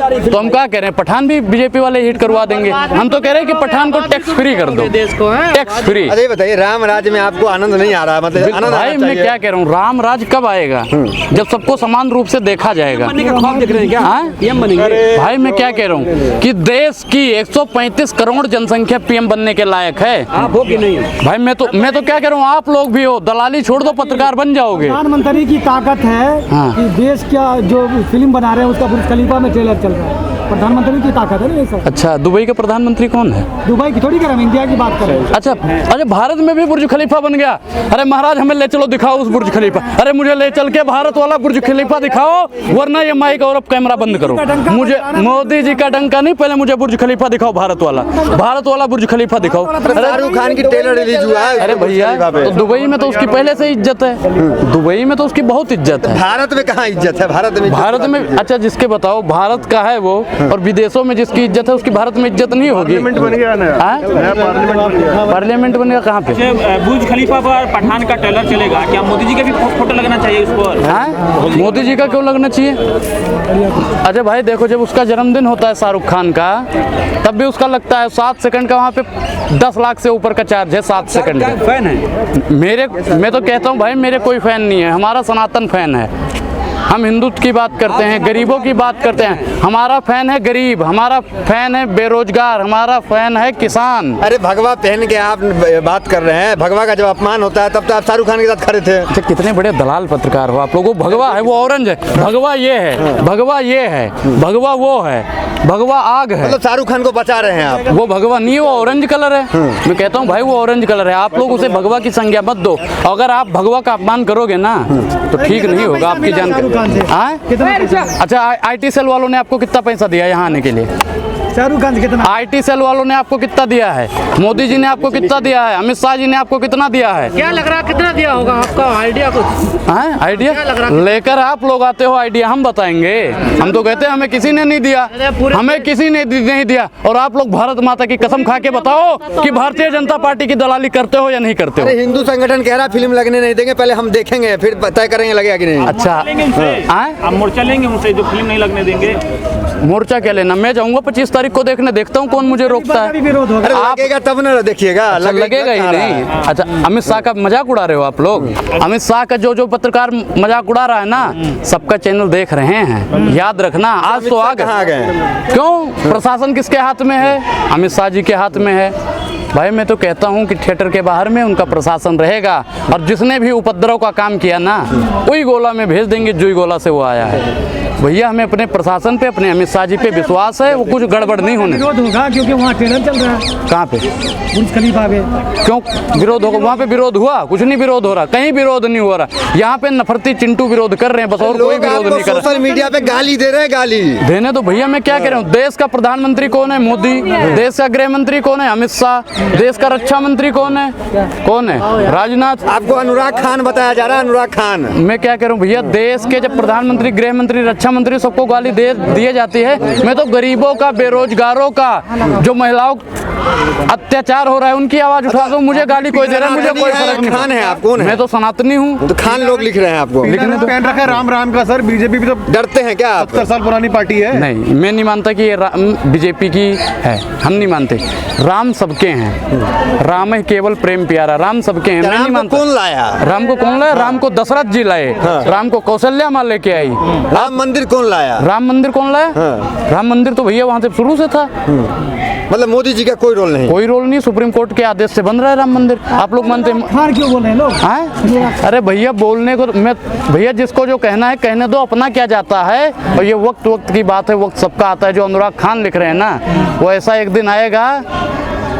तो हम क्या कह रहे हैं, पठान भी बीजेपी वाले हिट करवा देंगे। हम तो कह रहे हैं कि पठान को टैक्स फ्री कर दो, देश को टैक्स फ्री। अरे बताइए, राम राज्य में आपको आनंद नहीं आ रहा? मतलब आनंद भाई मैं क्या कह रहा हूँ, राम राज कब आएगा? जब सबको समान रूप से देखा जाएगा। पीएम बनेंगे। भाई मैं क्या कह रहा हूँ कि देश की 135 करोड़ जनसंख्या पीएम बनने के लायक है। आप हो कि नहीं? भाई मैं तो क्या कह रहा हूँ, आप लोग भी हो, दलाली छोड़ दो, पत्रकार बन जाओगे। प्रधानमंत्री की ताकत है कि देश का जो फिल्म बना रहे हैं उसका बुर्ज खलीफा में ट्रेलर चल रहा है। प्रधानमंत्री की ताकत है ना ये सब। अच्छा, दुबई का प्रधानमंत्री कौन है? दुबई की थोड़ी कर हम इंडिया की बात कर रहे हैं। अच्छा, अरे भारत में भी बुर्ज खलीफा बन गया। अरे महाराज हमें ले चलो, दिखाओ उस बुर्ज खलीफा। अरे मुझे ले चल के भारत वाला बुर्ज खलीफा दिखाओ, वरना ये माइक और अब कैमरा बंद करो। मुझे मोदी जी का डंका नहीं, पहले मुझे बुर्ज खलीफा दिखाओ, भारत वाला बुर्ज खलीफा दिखाओ। शाहरुख खान की ट्रेलर रिलीज हुआ है। अरे भैया, तो दुबई में तो उसकी पहले से इज्जत है। दुबई में तो उसकी बहुत इज्जत है। भारत में कहाँ इज्जत है? भारत में अच्छा जिसके बताओ, भारत का है वो, और विदेशों में जिसकी इज्जत है उसकी भारत में इज्जत नहीं होगी। पार्लियामेंट बन गया ना, पार्लियामेंट बन गया कहाँ पे? बुर्ज खलीफा पर पठान का ट्रेलर चलेगा, क्या मोदी जी का भी फोटो लगना चाहिए उस पर? मोदी जी का क्यों लगना चाहिए? अच्छा भाई देखो, जब उसका जन्मदिन होता है शाहरुख खान का, तब भी उसका लगता है 7 सेकंड का, वहाँ पे 10 लाख से ऊपर का चार्ज है 7 सेकंड का। फैन है मैं तो कहता हूँ भाई, मेरे कोई फैन नहीं है, हमारा सनातन फैन है। हम हिंदुत्व की बात करते हैं, गरीबों की बात करते हैं। हमारा फैन है गरीब, हमारा फैन है बेरोजगार, हमारा फैन है किसान। अरे भगवा पहन के आप बात कर रहे हैं, भगवा का जब अपमान होता है तब तो आप शाहरुख खान के साथ खड़े थे। अच्छा, कितने बड़े दलाल पत्रकार हो आप लोग। वो भगवा है, वो ऑरेंज है, भगवा ये है, भगवा ये है, भगवा वो है, भगवा आग है। मतलब शाहरुख खान को बचा रहे हैं आप? वो भगवा नहीं है, वो ऑरेंज कलर है। मैं कहता हूँ भाई वो ऑरेंज कलर है, आप लोग उसे भगवा की संज्ञा मत दो। अगर आप भगवा का अपमान करोगे ना तो ठीक नहीं होगा आपकी जानकारी। अच्छा, IT सेल वालों ने आपको कितना पैसा दिया यहाँ आने के लिए? शाहरुख खान कितना? IT सेल वालों ने आपको कितना दिया है? मोदी जी ने आपको कितना दिया है? अमित शाह जी ने आपको कितना दिया है? क्या लग रहा है कितना दिया होगा आपका आइडिया कुछ? आइडिया लेकर आप लोग आते हो, आइडिया हम बताएंगे। हम तो कहते हैं हमें किसी ने नहीं दिया, हमें किसी ने नहीं दिया। और आप लोग भारत माता की कसम खा के बताओ कि भारतीय जनता पार्टी की दलाली करते हो या नहीं करते हो? अरे हिंदू संगठन कह रहा फिल्म लगने नहीं देंगे, पहले हम देखेंगे फिर तय करेंगे लगेगा कि नहीं। अच्छा, आप मोर्चा लेंगे उनसे जो फिल्म नहीं लगने देंगे? मोर्चा क्या लेना, मैं जाऊंगा 25 तारीख को देखने, देखता हूँ कौन मुझे रोकता है। अरे लगेगा तब ना देखिएगा। लगेगा ही नहीं। अच्छा, अमित शाह का मजाक उड़ा रहे हो आप लोग? अमित शाह का जो पत्रकार मजाक उड़ा रहा है ना, सबका चैनल देख रहे हैं, याद रखना। आज तो आ गए। क्यों? प्रशासन किसके हाथ में है? अमित शाह जी के हाथ में है। भाई मैं तो कहता हूँ कि थिएटर के बाहर में उनका प्रशासन रहेगा, और जिसने भी उपद्रव का काम किया ना, वही गोला में भेज देंगे जो गोला से वो आया है। भैया हमें अपने प्रशासन पे, अपने अमित शाह जी पे विश्वास है, वो कुछ गड़बड़ नहीं होने। विरोध होगा क्योंकि वहाँ ट्रेलर चल रहा है। कहाँ पे? बुर्ज खलीफा पे। क्यों विरोध होगा? वहाँ पे विरोध हुआ? कुछ नहीं विरोध हो रहा, कहीं विरोध नहीं हो रहा। यहाँ पे नफरती चिंटू विरोध कर रहे हैं बस, और कोई विरोध नहीं कर रहा। सोशल मीडिया पे गाली दे रहे हैं। गाली देने तो भैया, मैं क्या कह रहा हूँ, देश का प्रधानमंत्री कौन है? मोदी। देश का गृह मंत्री कौन है? अमित शाह। देश का रक्षा मंत्री कौन है? राजनाथ। आपको अनुराग खान बताया जा रहा है। अनुराग खान। मैं क्या कह रहा हूँ भैया, देश के जब प्रधानमंत्री, गृह मंत्री, रक्षा मंत्री सबको गाली दिए जाती है, मैं तो गरीबों का, बेरोजगारों का, जो महिलाओं अत्याचार हो रहा है उनकी आवाज उठा दूं। मुझे गाली कोई दे रहा है, मुझे कोई फर्क नहीं। खान है आप? कौन है? मैं तो सनातनी हूँ। तो खान लोग लिख रहे हैं आपको। लिखने तो पहन रखा है राम का सर। बीजेपी भी तो डरते हैं क्या आप? 70 साल पुरानी पार्टी है। नहीं, मैं नहीं मानता कि ये बीजेपी की है, हम नहीं मानते। राम सबके हैं, राम है केवल प्रेम प्यारा, राम सबके हैं। मैं नहीं मानता। कौन लाया राम को? कौन लाया? राम को दशरथ जी लाए, राम को कौशल्या माँ लेके आई। राम मंदिर कौन लाया? राम मंदिर कौन लाया? राम मंदिर तो भैया वहाँ से शुरू से था। मतलब मोदी जी का कोई रोल नहीं? कोई रोल नहीं, सुप्रीम कोर्ट के आदेश से बन रहा है राम मंदिर। आप लोग मानते हैं? खान क्यों बोल रहे हैं लोग? अरे भैया बोलने को मैं, भैया जिसको जो कहना है कहने दो, अपना क्या जाता है। और ये वक्त की बात है, वक्त सबका आता है। जो अनुराग खान लिख रहे हैं ना, वो ऐसा एक दिन आएगा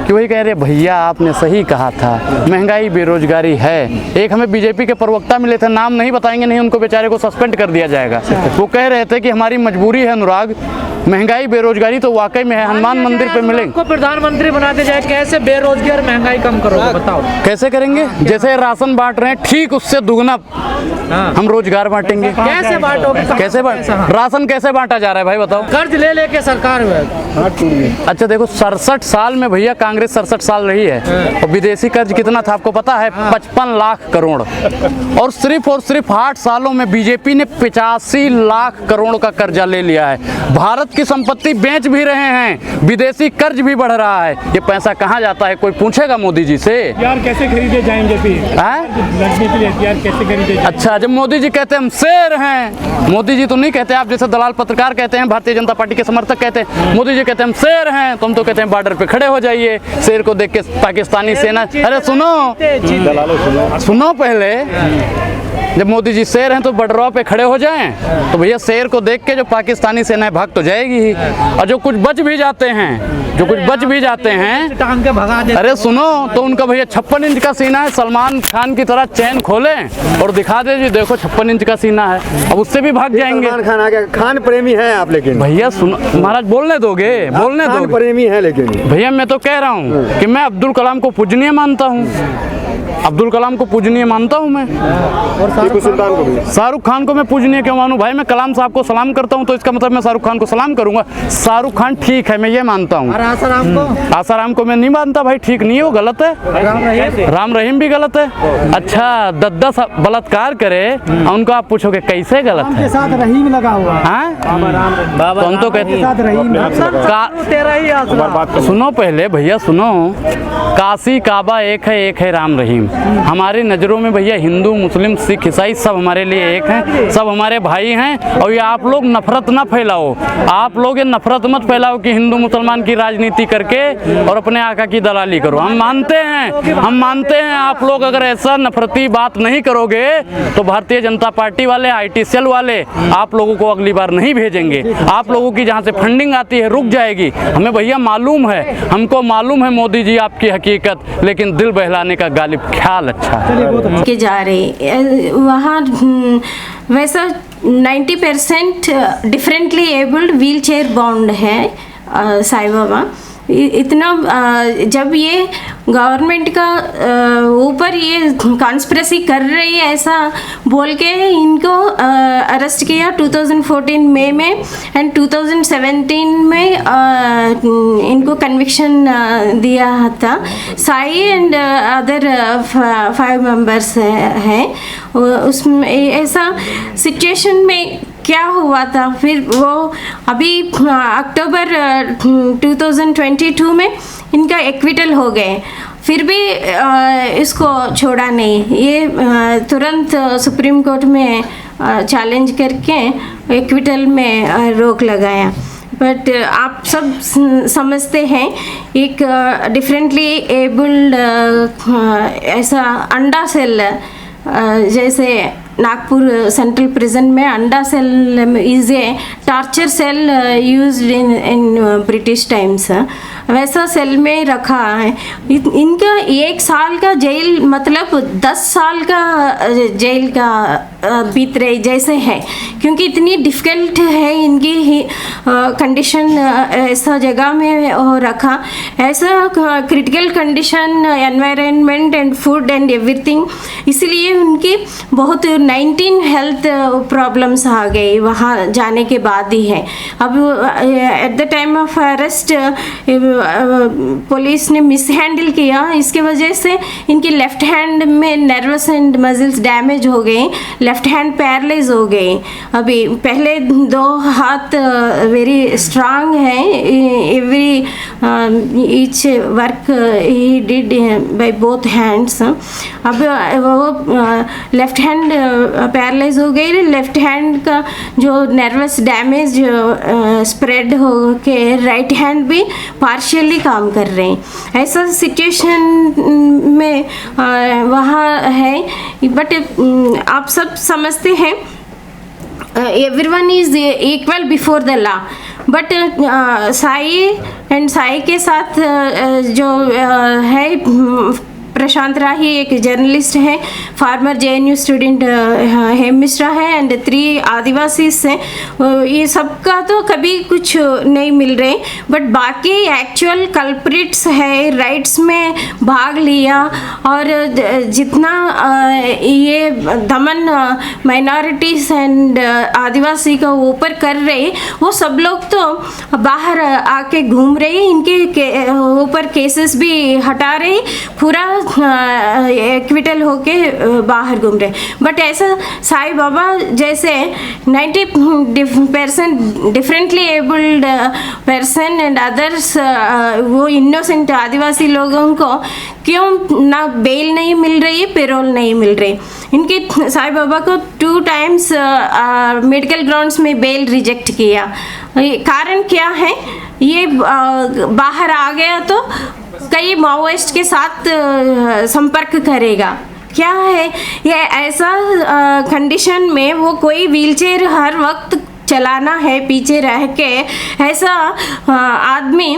कि वही कह रहे भैया आपने सही कहा था, महंगाई बेरोजगारी है। एक हमें बीजेपी के प्रवक्ता मिले थे, नाम नहीं बताएंगे, नहीं उनको बेचारे को सस्पेंड कर दिया जाएगा। वो कह रहे थे कि हमारी मजबूरी है अनुराग, महंगाई बेरोजगारी तो वाकई में है, हनुमान मंदिर पे मिलेंगे। को प्रधानमंत्री बनाते जाए, कैसे बेरोजगारी और महंगाई कम करोगे बताओ? कैसे करेंगे? जैसे राशन बांट रहे हैं, ठीक उससे दुगना हम रोजगार बांटेंगे। कैसे बांटोगे? कैसे राशन कैसे बांटा जा रहा है भाई बताओ? कर्ज ले लेके सरकार में। अच्छा देखो, 67 साल में भैया कांग्रेस 67 साल रही है, और विदेशी कर्ज कितना था आपको पता है? 55 लाख करोड़। और सिर्फ 8 सालों में बीजेपी ने 85 लाख करोड़ का कर्जा ले लिया है। भारत की संपत्ति बेच भी रहे हैं, विदेशी कर्ज भी बढ़ रहा है। ये पैसा कहाँ जाता है, कोई पूछेगा मोदी जी से? यार कैसे खरीदे जाएंगे फिर? लड़ने के लिए हथियार कैसे खरीदे जाएंगे? अच्छा, जब मोदी जी कहते हैं हम शेर हैं, मोदी जी तो नहीं कहते, आप जैसे दलाल पत्रकार कहते हैं, भारतीय जनता पार्टी के समर्थक कहते हैं, मोदी जी कहते हैं हम शेर हैं, तुम तो कहते हैं बॉर्डर पे खड़े हो जाइए। शेर को देख के पाकिस्तानी सेना, अरे सुनो पहले, जब मोदी जी शेर हैं तो बॉर्डरों पे खड़े हो जाएं, तो भैया शेर को देख के जो पाकिस्तानी सेना भाग तो जाएगी ही। और जो कुछ बच भी जाते हैं, टांग के भगा दे। अरे सुनो, तो उनका भैया 56 इंच का सीना है, सलमान खान की तरह चैन खोलें और दिखा दे जी देखो 56 इंच का सीना है, अब उससे भी भाग जाएंगे। सलमान खान आ गया, खान प्रेमी हैं आप, लेकिन भैया सुनो महाराज, बोलने दोगे? खान प्रेमी है, लेकिन भैया मैं तो कह रहा हूँ कि मैं अब्दुल कलाम को पूजनीय मानता हूँ, अब्दुल कलाम को पूजनीय मानता हूँ मैं, और टीपू सुल्तान को भी। शाहरुख खान को मैं पूजनीय क्यों मानूं? भाई मैं कलाम साहब को सलाम करता हूँ तो इसका मतलब मैं शाहरुख खान को सलाम करूंगा? शाहरुख खान ठीक है, मैं ये मानता हूँ। आसाराम को मैं नहीं मानता भाई, ठीक नहीं है, वो गलत है। राम रहीम भी गलत है। अच्छा, 10 बलात्कार करे उनको आप पूछोगे कैसे गलत है? के साथ रहीम लगा हुआ है। तो हम तो कहते साथ रहीम तेरा ही आसरा। सुनो पहले भैया सुनो, काशी काबा एक है राम रहीम। हमारी नज़रों में भैया हिंदू मुस्लिम सिख ईसाई सब हमारे लिए एक हैं, सब हमारे भाई हैं। और ये आप लोग नफरत ना फैलाओ, आप लोग ये नफरत मत फैलाओ कि हिंदू मुसलमान की राजनीति करके और अपने आका की दलाली करो। हम मानते हैं आप लोग अगर ऐसा नफरती बात नहीं करोगे तो भारतीय जनता पार्टी वाले, IT सेल वाले आप लोगों को अगली बार नहीं भेजेंगे। आप लोगों की जहाँ से फंडिंग आती है रुक जाएगी। हमें भैया मालूम है, हमको मालूम है मोदी जी आपकी हकीकत, लेकिन दिल बहलाने का गालिब ख्याल अच्छा है। के जा रहे वहाँ वैसा 90% differently abled wheel chair bound है साईं बाबा। इतना जब ये गवर्नमेंट का ऊपर ये कॉन्स्पिरेसी कर रही है ऐसा बोल के इनको अरेस्ट किया 2014 मई में एंड 2017 में इनको कन्विक्शन दिया था। साई एंड अदर 5 मेंबर्स हैं उसमें। ऐसा सिचुएशन में क्या हुआ था फिर वो अभी अक्टूबर 2022 में इनका एक्विटल हो गए, फिर भी इसको छोड़ा नहीं। ये तुरंत सुप्रीम कोर्ट में चैलेंज करके एक्विटल में रोक लगाया। बट आप सब समझते हैं एक डिफरेंटली एबल्ड ऐसा अंडा सेल जैसे नागपुर सेंट्रल प्रिजन में anda cell is a torture cell used in British times, वैसा सेल में रखा है। इनका 1 साल का जेल मतलब 10 साल का जेल का बीत रही जैसे है, क्योंकि इतनी डिफ़िकल्ट है इनकी कंडीशन ऐसा जगह में हो रखा, ऐसा critical condition environment and food and everything. इसलिए उनकी बहुत 19 हेल्थ प्रॉब्लम्स आ गई वहाँ जाने के बाद ही है। अब at the time of arrest police ने मिस हैंडल किया, इसके वजह से इनकी लेफ्ट हैंड में नर्वस एंड मसल्स डैमेज हो गए, लेफ्ट हैंड पैरलाइज हो गई। अभी पहले 2 हाथ वेरी स्ट्रांग है, every each work he did by both hands. अब वो लेफ्ट हैंड पैरलाइज हो गई, लेफ्ट हैंड का जो नर्वस डैमेज स्प्रेड हो के राइट हैंड भी पार्शियली काम कर रहे हैं। ऐसा सिचुएशन में वहाँ है। बट आप सब समझते हैं everyone is equal before the law, but Sai and Sai के साथ जो है प्रशांत राही एक जर्नलिस्ट है, फार्मर JNU स्टूडेंट हेम मिश्रा है एंड 3 आदिवासी हैं। ये सबका तो कभी कुछ नहीं मिल रहे, बट बाकी एक्चुअल कल्प्रिट्स है, राइट्स में भाग लिया और जितना ये दमन माइनॉरिटीज़ एंड आदिवासी का ऊपर कर रहे, वो सब लोग तो बाहर आके घूम रहे, इनके ऊपर केसेस भी हटा रहे। पूरा एक्विटल होके बाहर घूम रहे। बट ऐसा साईं बाबा जैसे 90% differently abled person and others, वो इनोसेंट आदिवासी लोगों को क्यों ना बेल नहीं मिल रही, पेरोल नहीं मिल रही। इनके साईं बाबा को 2 टाइम्स मेडिकल ग्राउंड्स में बेल रिजेक्ट किया। कारण क्या है? ये बाहर आ गया तो कई माओइस्ट के साथ संपर्क करेगा। क्या है ये ऐसा कंडीशन में वो कोई व्हीलचेयर हर वक्त चलाना है पीछे रह के, ऐसा आदमी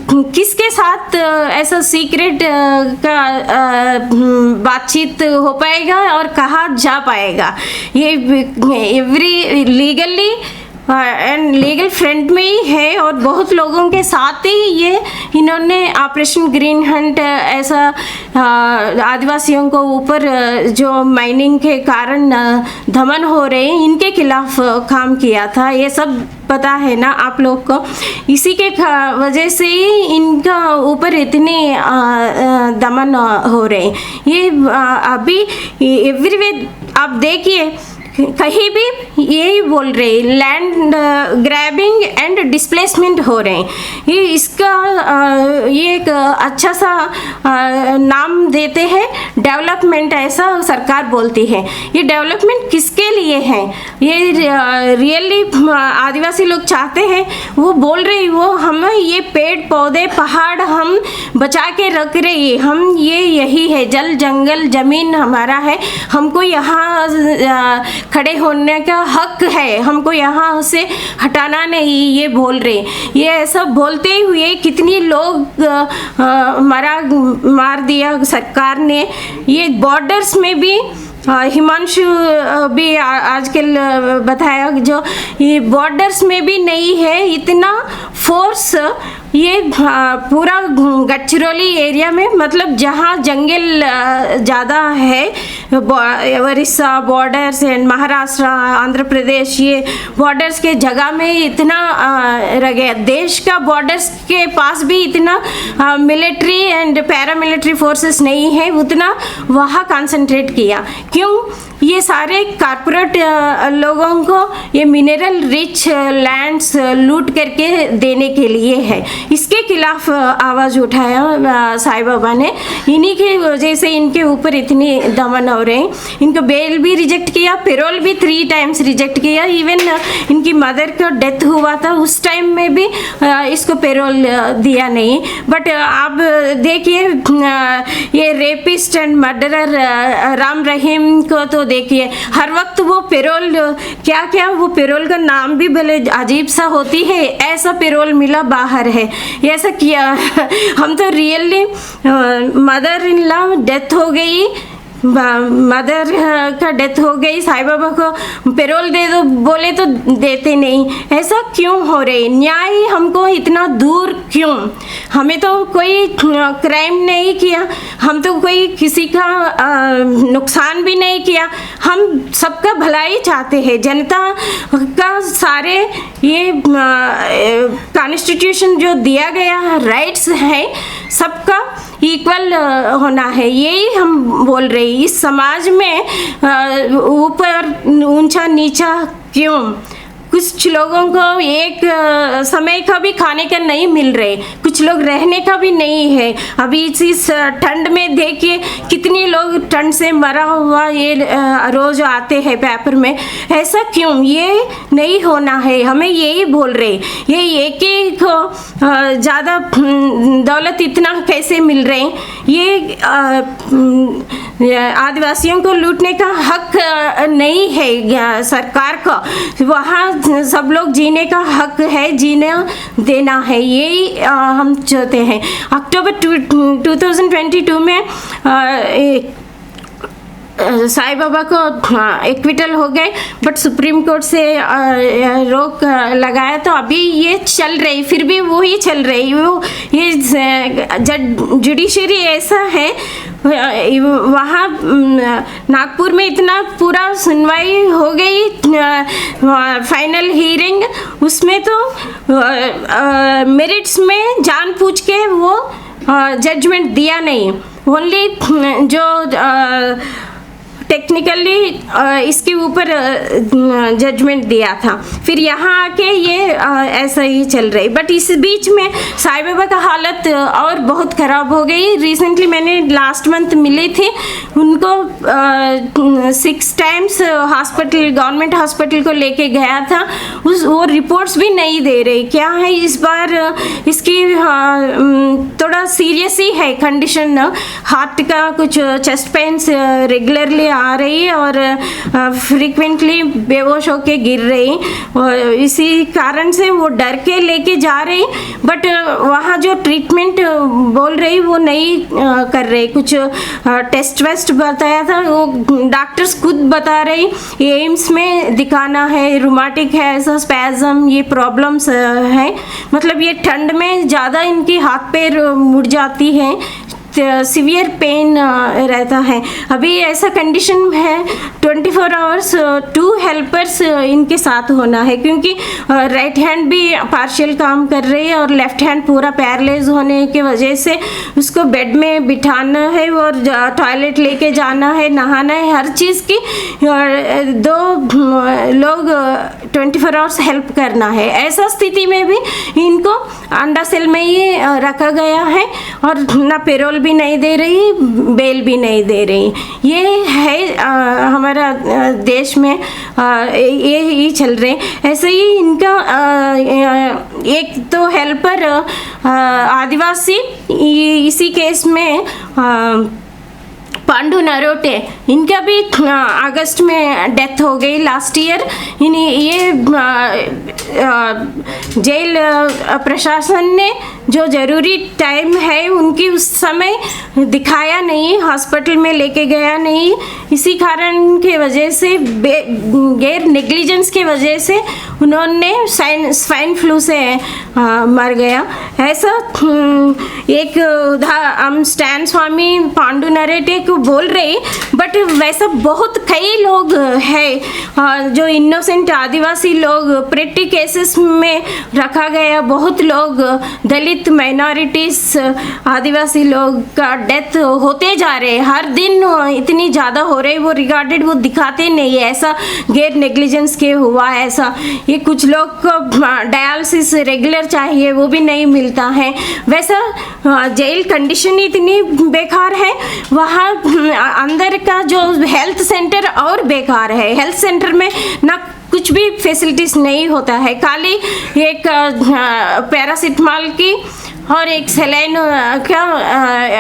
किसके साथ ऐसा सीक्रेट का बातचीत हो पाएगा और कहाँ जा पाएगा? ये every legally and legal front में ही है और बहुत लोगों के साथ ही ये इन्होंने ऑपरेशन ग्रीन हंट ऐसा आदिवासियों को ऊपर जो माइनिंग के कारण दमन हो रहे हैं इनके खिलाफ काम किया था। ये सब पता है ना आप लोग को। इसी के वजह से ही इनका ऊपर इतने दमन हो रहे हैं। ये अभी एवरीवेयर आप देखिए कहीं भी यही बोल रहे, लैंड ग्रैबिंग एंड डिस्प्लेसमेंट हो रहे हैं। ये इसका ये एक अच्छा सा नाम देते हैं डेवलपमेंट, ऐसा सरकार बोलती है। ये डेवलपमेंट किसके लिए है? ये रियली आदिवासी लोग चाहते हैं, वो बोल रहे वो हम ये पेड़ पौधे पहाड़ हम बचा के रख रहे हैं, हम ये यही है, जल जंगल जमीन हमारा है, हमको यहाँ खड़े होने का हक है, हमको यहाँ से हटाना नहीं, ये बोल रहे। ये ऐसा बोलते हुए कितनी लोग मार दिया सरकार ने। ये बॉर्डर्स में भी हिमांशु भी आजकल बताया जो ये बॉर्डर्स में भी नहीं है इतना फोर्स। ये पूरा गडचिरोली एरिया में, मतलब जहाँ जंगल ज़्यादा है, उड़ीसा बॉर्डर्स एंड महाराष्ट्र आंध्र प्रदेश, ये बॉर्डर्स के जगह में इतना रह गया। देश का बॉर्डर्स के पास भी इतना मिलिट्री एंड पैरामिलिट्री फोर्सेस नहीं है, उतना वहाँ कंसंट्रेट किया। क्यों? ये सारे कारपोरेट लोगों को ये मिनरल रिच लैंड्स लूट करके देने के लिए है। इसके खिलाफ आवाज़ उठाया साईं बाबा ने। इन्हीं की वजह से इनके ऊपर इतनी दमन हो रहे हैं। इनको बेल भी रिजेक्ट किया, पेरोल भी 3 टाइम्स रिजेक्ट किया। इवन इनकी मदर का डेथ हुआ था उस टाइम में भी इसको पेरोल दिया नहीं। बट आप देखिए ये rapist and murderer Ram Rahim को तो देखिए हर वक्त वो पेरोल क्या क्या, वो पेरोल का नाम भी भले अजीब सा होती है, ऐसा पेरोल मिला बाहर है, ऐसा किया। हम तो really mother in law death हो गई, मदर का डेथ हो गई, साईं बाबा को पेरोल दे दो बोले तो देते नहीं। ऐसा क्यों हो रहे? न्याय हमको इतना दूर क्यों? हमें तो कोई क्राइम नहीं किया, हम तो कोई किसी का नुकसान भी नहीं किया, हम सबका भलाई चाहते हैं। जनता का सारे ये कॉन्स्टिट्यूशन जो दिया गया राइट्स है सबका इक्वल होना है, यही हम बोल रहे हैं। इस समाज में ऊपर ऊंचा नीचा क्यों? कुछ लोगों को एक समय का भी खाने का नहीं मिल रहे, कुछ लोग रहने का भी नहीं है। अभी इस ठंड में देखिए कितने लोग ठंड से मरा हुआ ये रोज आते हैं पेपर में। ऐसा क्यों? ये नहीं होना है, हमें यही बोल रहे। ये एक ही को ज़्यादा दौलत इतना कैसे मिल रहे? ये आदिवासियों को लूटने का हक नहीं है सरकार को, वहाँ सब लोग जीने का हक है, जीने देना है, यही हम चाहते हैं। अक्टूबर 2022 में साईं बाबा को एक्विटल हो गए, बट सुप्रीम कोर्ट से रोक लगाया तो अभी ये चल रही, फिर भी वो ही चल रही। वो ये जुडिशरी ऐसा है, वहाँ नागपुर में इतना पूरा सुनवाई हो गई, फाइनल हीयरिंग, उसमें तो मेरिट्स में जानबूझ के वो जजमेंट दिया नहीं। ओनली जो टेक्निकली इसके ऊपर जजमेंट दिया था, फिर यहाँ आके ये ऐसा ही चल रही। बट इस बीच में साईं बाबा का हालत और बहुत ख़राब हो गई। रिसेंटली मैंने लास्ट मंथ मिली थी उनको, 6 टाइम्स हॉस्पिटल, गवर्नमेंट हॉस्पिटल को लेके गया था, वो रिपोर्ट्स भी नहीं दे रही। क्या है इस बार इसकी थोड़ा सीरियस ही है कंडीशन, हार्ट का कुछ चेस्ट पेन्स रेगुलरली आ रही है और फ्रीक्वेंटली बेहोश होके गिर रही, और इसी कारण से वो डर के लेके जा रही। बट वहाँ जो ट्रीटमेंट बोल रही वो नहीं कर रही। कुछ टेस्ट वेस्ट बताया था, वो डॉक्टर्स खुद बता रही एम्स में दिखाना है, रूमेटिक है, ऐसा स्पैज़म, ये प्रॉब्लम्स है। मतलब ये ठंड में ज़्यादा इनकी हाथ पैर मुड़ जाती है, सीवियर पेन रहता है। अभी ऐसा कंडीशन है 24 आवर्स 2 हेल्पर्स इनके साथ होना है, क्योंकि राइट हैंड भी पार्शियल काम कर रही है और लेफ्ट हैंड पूरा पैरलाइज होने की वजह से उसको बेड में बिठाना है और टॉयलेट लेके जाना है, नहाना है, हर चीज़ की 2 लोग 24 आवर्स हेल्प करना है। ऐसा स्थिति में भी इनको अंडा सेल में ही रखा गया है और ना पेरोल भी नहीं दे रही, बेल भी नहीं दे रही। ये है हमारा देश में ये ही चल रहे। ऐसे ही इनका एक तो हेल्पर आदिवासी, इसी केस में पांडू नरोटे, इनका भी अगस्त में डेथ हो गई लास्ट ईयर। ये जेल प्रशासन ने जो ज़रूरी टाइम है उनकी उस समय दिखाया नहीं, हॉस्पिटल में लेके गया नहीं, इसी कारण के वजह से गैर नेग्लिजेंस के वजह से उन्होंने स्वाइन फ्लू से मर गया। ऐसा एक हम स्टैन स्वामी पांडू नरेटे को बोल रहे, बट वैसा बहुत कई लोग हैं जो इनोसेंट आदिवासी लोग प्रेटी केसेस में रखा गया। बहुत लोग दलित माइनॉरिटीज आदिवासी लोग का डेथ होते जा रहे, हर दिन इतनी ज़्यादा हो रही, वो रिगार्डेड वो दिखाते नहीं है ऐसा गैर नेग्लिजेंस के हुआ ऐसा। ये कुछ लोग को डायलिसिस रेगुलर चाहिए, वो भी नहीं मिलता है। वैसा जेल कंडीशन इतनी बेकार है, वहाँ अंदर का जो हेल्थ सेंटर और बेकार है। हेल्थ सेंटर में ना कुछ भी फैसिलिटीज़ नहीं होता है, खाली एक पैरासिटामॉल की और एक सेलाइन का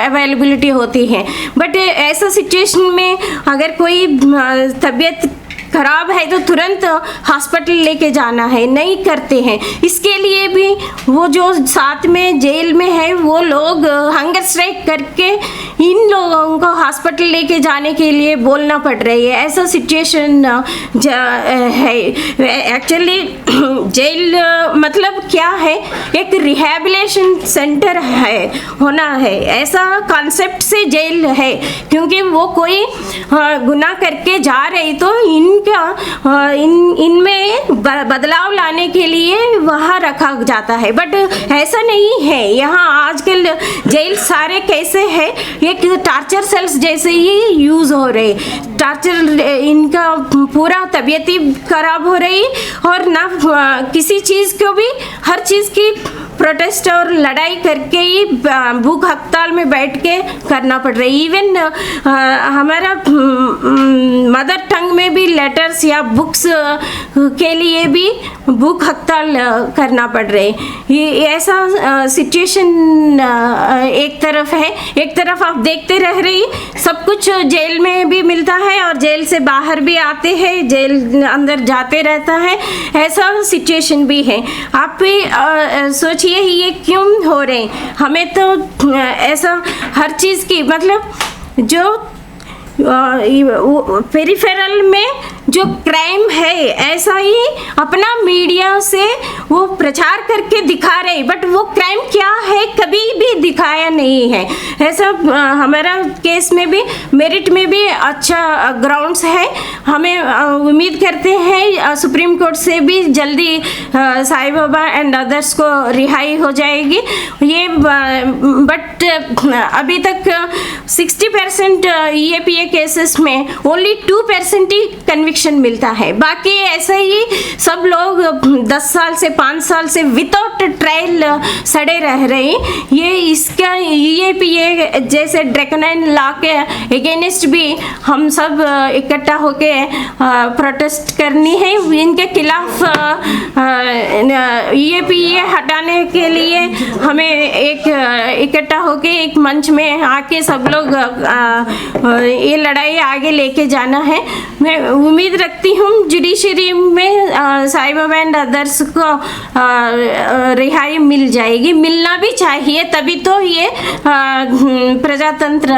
अवेलेबिलिटी होती है। बट ऐसा सिचुएशन में अगर कोई तबीयत खराब है तो तुरंत हॉस्पिटल लेके जाना है, नहीं करते हैं। इसके लिए भी वो जो साथ में जेल में है वो लोग हंगर स्ट्राइक करके इन लोगों को हॉस्पिटल लेके जाने के लिए बोलना पड़ रही है। ऐसा सिचुएशन है। एक्चुअली जेल मतलब क्या है, एक रिहैबिलिटेशन सेंटर है, होना है, ऐसा कॉन्सेप्ट से जेल है। क्योंकि वो कोई गुनाह करके जा रही तो इनमें बदलाव लाने के लिए वहाँ रखा जाता है, बट ऐसा नहीं है। यहाँ आजकल जेल सारे कैसे है, एक टार्चर सेल्स जैसे ही यूज़ हो रहे, टार्चर, इनका पूरा तबीयत ही खराब हो रही और ना किसी चीज़ को भी, हर चीज़ की प्रोटेस्ट और लड़ाई करके ही भूख हड़ताल में बैठ के करना पड़ रही। इवन हमारा मदर टंग में भी लेटर्स या बुक्स के लिए भी भूख हड़ताल करना पड़ रही। ये ऐसा सिचुएशन एक तरफ है, एक तरफ आप देखते रह रही, सब कुछ जेल में भी मिलता है और जेल से बाहर भी आते हैं, जेल अंदर जाते रहता है, ऐसा सिचुएशन भी है। आप भी सोचिए ये क्यों हो रहे। हमें तो ऐसा हर चीज़ की मतलब जो पेरिफेरल में जो क्राइम है ऐसा ही अपना मीडिया से वो प्रचार करके दिखा रहे, बट वो क्राइम क्या है कभी भी दिखाया नहीं है। ऐसा हमारा केस में भी मेरिट में भी अच्छा ग्राउंड्स है। हमें उम्मीद करते हैं सुप्रीम कोर्ट से भी जल्दी साईं बाबा एंड अदर्स को रिहाई हो जाएगी ये, बट अभी तक 60% EAPA केसेस में ओनली 2% ही कन्विक्शन मिलता है। बाकी ऐसा ही सब लोग 10 साल से 5 साल से विदाउट ट्रायल सड़े रह रहे हैं। ये इसका EAPA जैसे ड्रैकोनाइन लॉ के अगेंस्ट भी हम सब इकट्ठा होके प्रोटेस्ट करनी है। इनके खिलाफ EAPA हटाने के लिए हमें एक इकट्ठा होके एक मंच में आके सब लोग ये लड़ाई आगे लेके जाना है। मैं उम्मीद रखती हूँ जुडिशरी में साईं बाबा एंड अदर्स को रिहाई मिल जाएगी, मिलना भी चाहिए, तभी तो ये प्रजातंत्र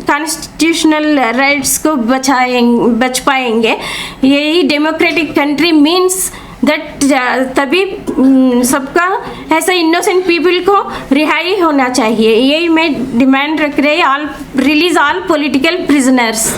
कॉन्स्टिट्यूशनल राइट्स को बच पाएंगे। यही डेमोक्रेटिक कंट्री मीन्स दैट, तभी सबका ऐसा इनोसेंट पीपल को रिहाई होना चाहिए। यही मैं डिमांड रख रही, all release all political prisoners.